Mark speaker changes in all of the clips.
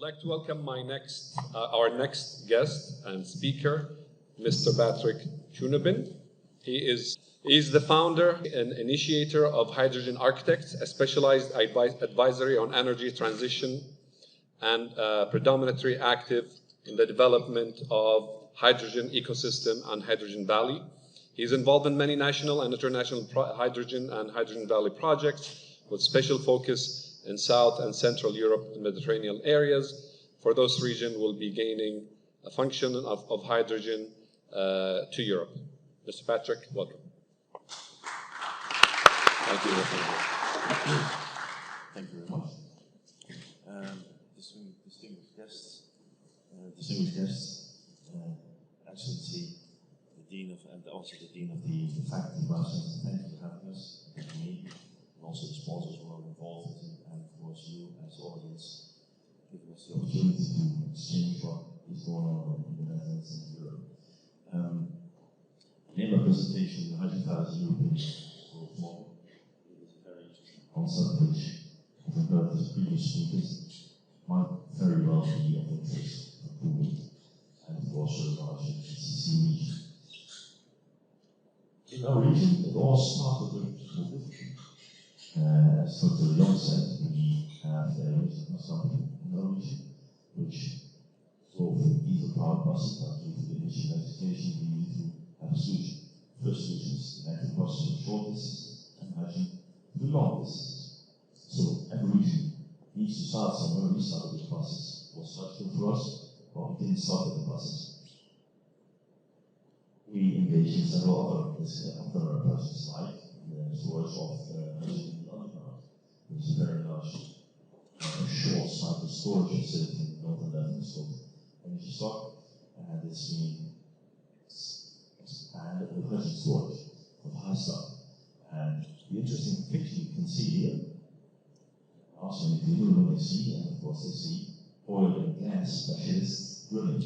Speaker 1: I'd like to welcome our next guest and speaker, Mr. Patrick Cnubben. He is the founder and initiator of Hydrogen Architects, a specialized advisory on energy transition and predominantly active in the development of hydrogen ecosystem and Hydrogen Valley. He's involved in many national and international hydrogen and Hydrogen Valley projects with special focus in South and Central Europe and Mediterranean areas. For those regions will be gaining a function of hydrogen to Europe. Mr. Patrick, welcome.
Speaker 2: Thank you. Thank you very much. Distinguished guests, Excellency, the Dean and also the Dean of the Faculty of Arts, thank you for having us, and me, and also the sponsors who are involved, and of course you as the audience, giving us the opportunity to exchange what is going on in the Netherlands and Europe. In my presentation, the Hydrogen Valley European growth model, it is a very interesting concept which, compared to the previous speakers, might very well be of interest for Kuwait and of course the larger GCC region. In our region, it all started with difficulty. As Dr. Young said, we have areas of consumption in our region, which both diesel powered buses are due to the emission legislation we need to have a solution. First solution is electric buses for short distances and hydrogen for long distances. So every region needs to start somewhere. We started with buses. It was structural for us, but we didn't start with the buses. We engaged in several other projects like the storage of hydrogen in the underground. There's a very large short cycle storage facility in the northern Netherlands called energy stock, and it's being expanded with hydrogen storage of high stuff. And the interesting picture you can see here, also in the blue what they see, and of course they see oil and gas specialists drilling.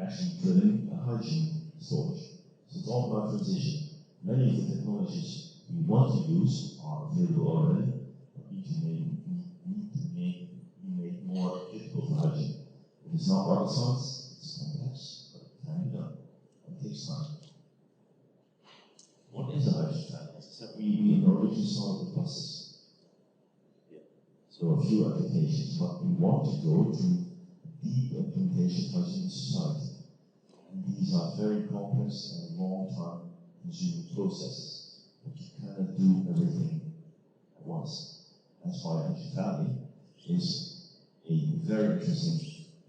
Speaker 2: Actually drilling a hydrogen storage. So it's all about transition. Many of the technologies we want to use are available already, but need to be made more difficult for hydrogen. It is not rocket science, it's complex, but it can be done. It takes time. What is a hydrogen valley? As I said, we originally started with buses. Yeah. So a few applications, but we want to go to deep implementation of hydrogen in society. And these are very complex and long-term consuming processes, but you cannot do everything at once. That's why Hydrogen Valley is a very interesting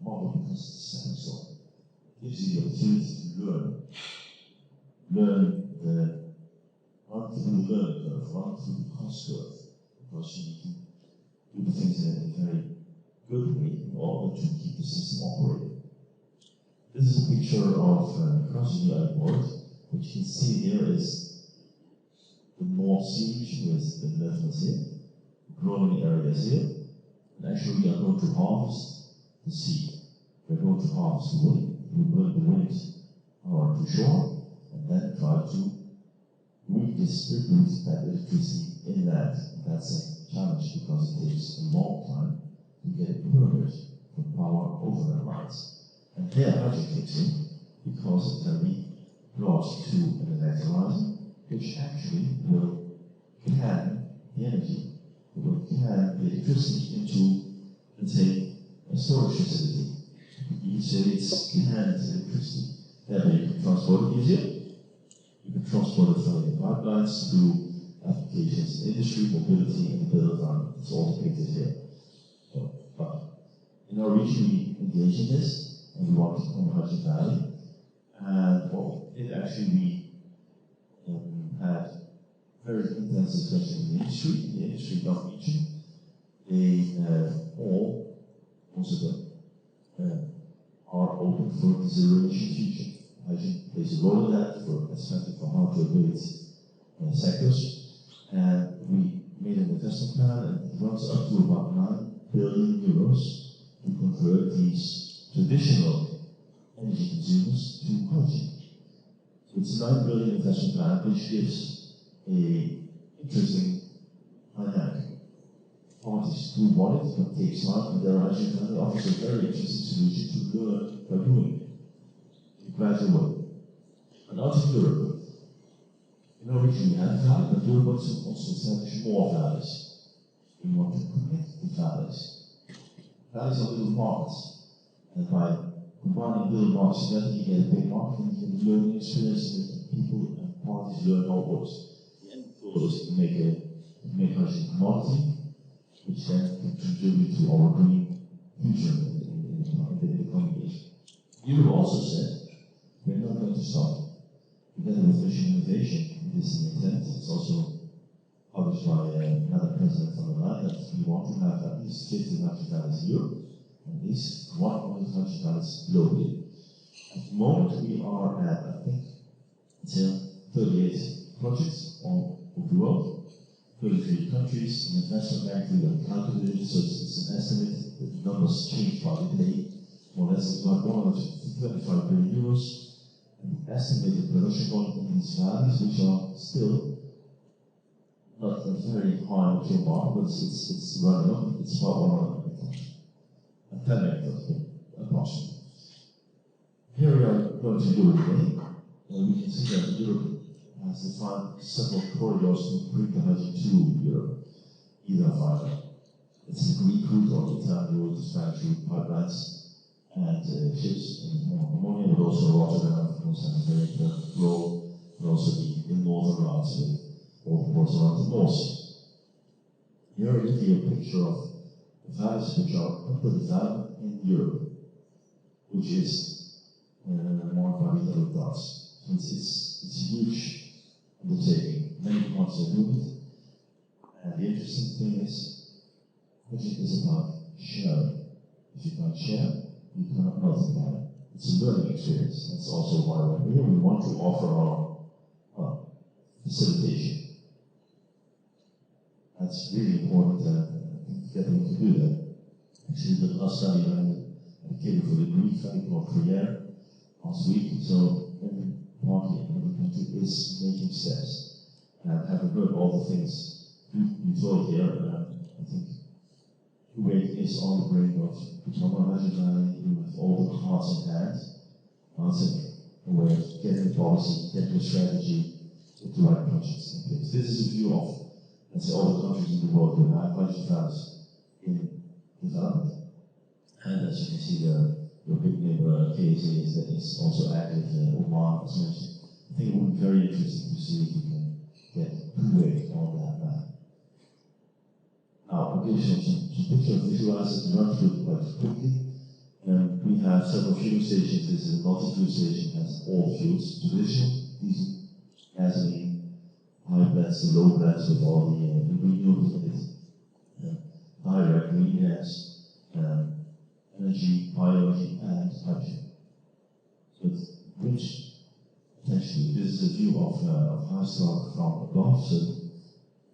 Speaker 2: model because it's a stepping stone. It gives you the opportunity to run through the learning curve, run through the cost curve, because you need to do the things in a very good way in order to keep the system operating. This is a picture of crossing the airport. What you can see here is the North Sea region with the Netherlands here, the growing areas here, and actually we are going to harvest the sea. We're going to harvest the wind. We bring the wind to shore and then try to redistribute that electricity inland. That's a challenge because it takes a long time to get a permit for power over the lines. And here hydrogen kicks in because it can be brought to an electrolyzer, which actually will can the energy, it will can the electricity into, let's say, a storage facility. Utilities can electricity. There you can transport it easier. You can transport it from the pipelines through applications in industry, mobility, and the build environment. It's all depicted here. So, but in our region, we engage in this. And we want to become Hydrogen Valley. And well, it actually we had very intense discussion in the industry. In the industry in our region, they all, most of them, are open for the zero emission future. Hydrogen plays a role in that, especially for hard to abate sectors. And we made an investment plan, and it runs up to about 9 billion euros to convert these traditional energy consumers to hydrogen. So it's a 9 billion investment plan which gives an interesting dynamic. parties do want it, but takes time, and there are actually family offers a very interesting solution to learn by doing it in a gradual way. And out of Europe, in our region we have values, but Europe wants to also establish more values. We want to connect the values. Values are little markets, and by combining little markets together, you get a big market, and you get a learning experience that people and parties learn how it works. The end goal is to make hydrogen a commodity, which then can contribute to our green future in the coming years. Europe also said, we're not going to stop. Together with Mission Innovation, it is the intent, it's also published by another president on the line, that we want to have at least 50 hydrogen valleys in Europe, and at least 100 hydrogen valleys globally. At the moment, we are at, I think, 38 projects all over the world. 33 countries, an investment bank, we have calculated, so it's an estimate, the numbers change by the day, more or less it's about 125 billion euros, and the estimated production volume in these valleys, which are still not a very high mature market, but it's running up, it's about 100 hectares, 10 hectares approximately. Here we are going to Europe today, and we can see that Europe has defined several corridors to bring the hydrogen to Europe, either via it's the Greek route or the Italian route, the Spanish route, pipelines, and ships, and ammonia, but also Rotterdam, of course, has a very important role, but also the northern routes with all the ports around the North Sea. Here I give you a picture of the valleys which are under development in Europe, which is marked by the yellow dots. So it's huge undertaking. Many parts are doing it. And the interesting thing is, hydrogen is about sharing. If you can't share, you cannot multiply. It's a learning experience. That's also why we're here. We want to offer our facilitation. That's really important to get them to do that. Actually, the last study I came for the Greek study called Kuwait last week, so every party in every country is making steps. And having heard all the things you told here, I think Kuwait is on the brink of becoming a hydrogen valley with all the cards in hand. I think a way of getting a policy, getting a strategy with the right projects in place. This is a view of, let's say, all the countries in the world who have hydrogen valleys in development. And as you can see, your big neighbor KSA is also active, Oman, as mentioned. I think it would be very interesting to see if we can get Kuwait on that map. Now, I'll give you some pictures, visualize it, and run through it quite quickly. We have several fueling stations. This is a multi-fuel station, has all fuels, traditional, diesel, gasoline, high blends, the low blends with all the renewables in it, direct green gas, energy, bioenergy, and hydrogen. So it's rich potentially. This is a view of Huisdorp from above. So,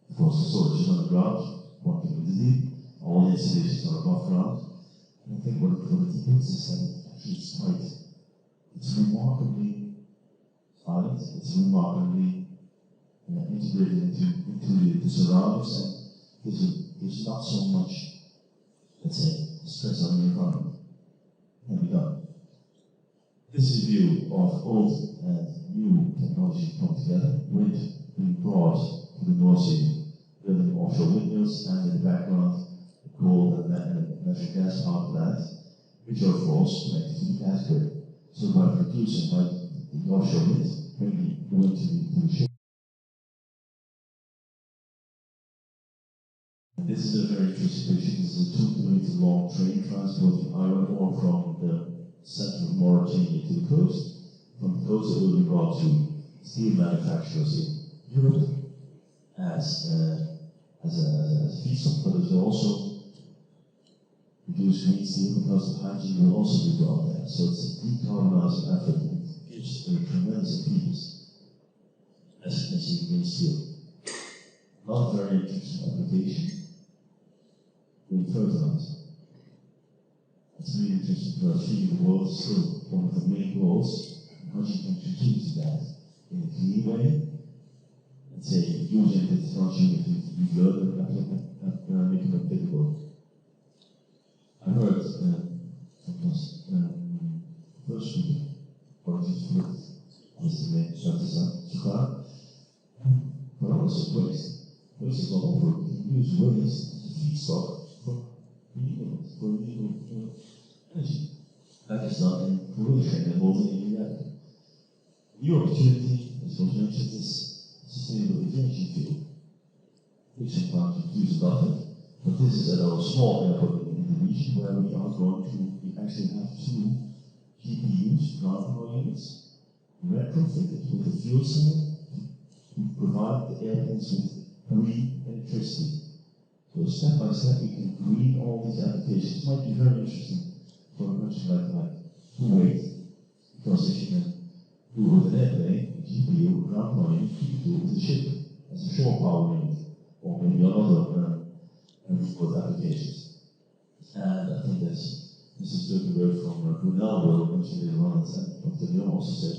Speaker 2: of course, the storage is on the ground, 1 kilometer deep. All the installations are above ground. And I think what it depicts is that actually it's remarkably silent, it's remarkably integrated into the surroundings, and there's not so much, let's say, stress on the environment. Can be done. This is a view of old and new technology come together. Wind being brought to the North Sea, building offshore windmills, and in the background, the coal and natural gas power plant, which are of course connected to the gas grid. So by producing the offshore wind, bringing the wind to the ship. This is a very interesting picture. This is a 2-kilometer long train transporting iron ore from the center of Mauritania to the coast. From the coast, it will be brought to steel manufacturers in Europe as a feedstock, but it will also produce green steel because the hydrogen will also be brought there. So it's a decarbonizing effort that gives a tremendous impetus as green steel. Not a very interesting application. Fertilizer. It's really interesting for us. Feeding the world is still one of the main goals. How do you contribute to that in a clean way? Let's say using the technology be good and make them applicable. I heard first speaker, or just was the name, but also waste. Waste is all over. We can use waste as a feedstock for renewable energy. That is done in Croatia and involved in reality. New opportunity, as was mentioned, is sustainable aviation fuel. Which in fact use a lot of it, but this is at our small airport in the region where we are going to actually have 2 GPUs, ground power units, retrofitted with a fuel cell to provide the airplanes with green electricity. So step by step we can green all these applications. It might be very interesting for a country like Kuwait, because if you can do it with an airplane, a GPU, ground power unit, you can do it with a ship as a shore power unit, or maybe other remote applications. And I think as Mrs. Sturkenberg from Brunel will mention later on, and Dr. Leon also said,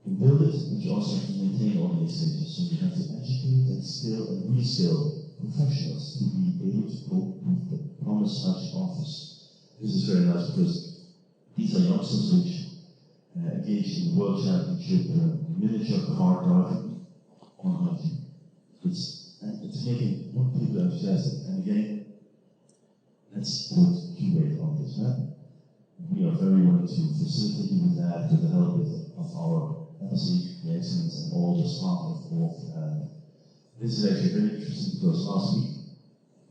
Speaker 2: you build it, but you also have to maintain all these stages. So you have to educate and skill and reskill professionals to be able to cope with the promised such office. This is very nice because these are youngsters which engage in the World Championship miniature car driving on hunting. It's making more people enthusiastic. And again, let's put Kuwait on this map. We are very willing to facilitate you with that, with the help of our embassy, the excellence, and all the staff of this is actually very interesting because last week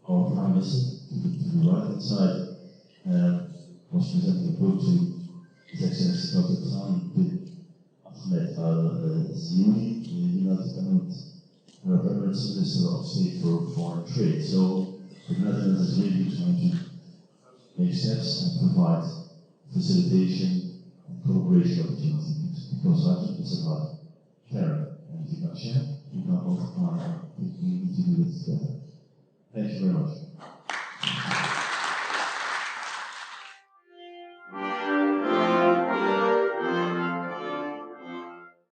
Speaker 2: our Prime Minister, to the right hand side, was presenting a book to His Excellency Dr. bin Ahmed Al-Ziouni, the United Arab Emirates Minister of State for Foreign Trade. So the Netherlands is really trying to make steps and provide facilitation and cooperation opportunities, because I think it's about sharing. And if you can share, you can multiply. We need to do this together. Thank you very much.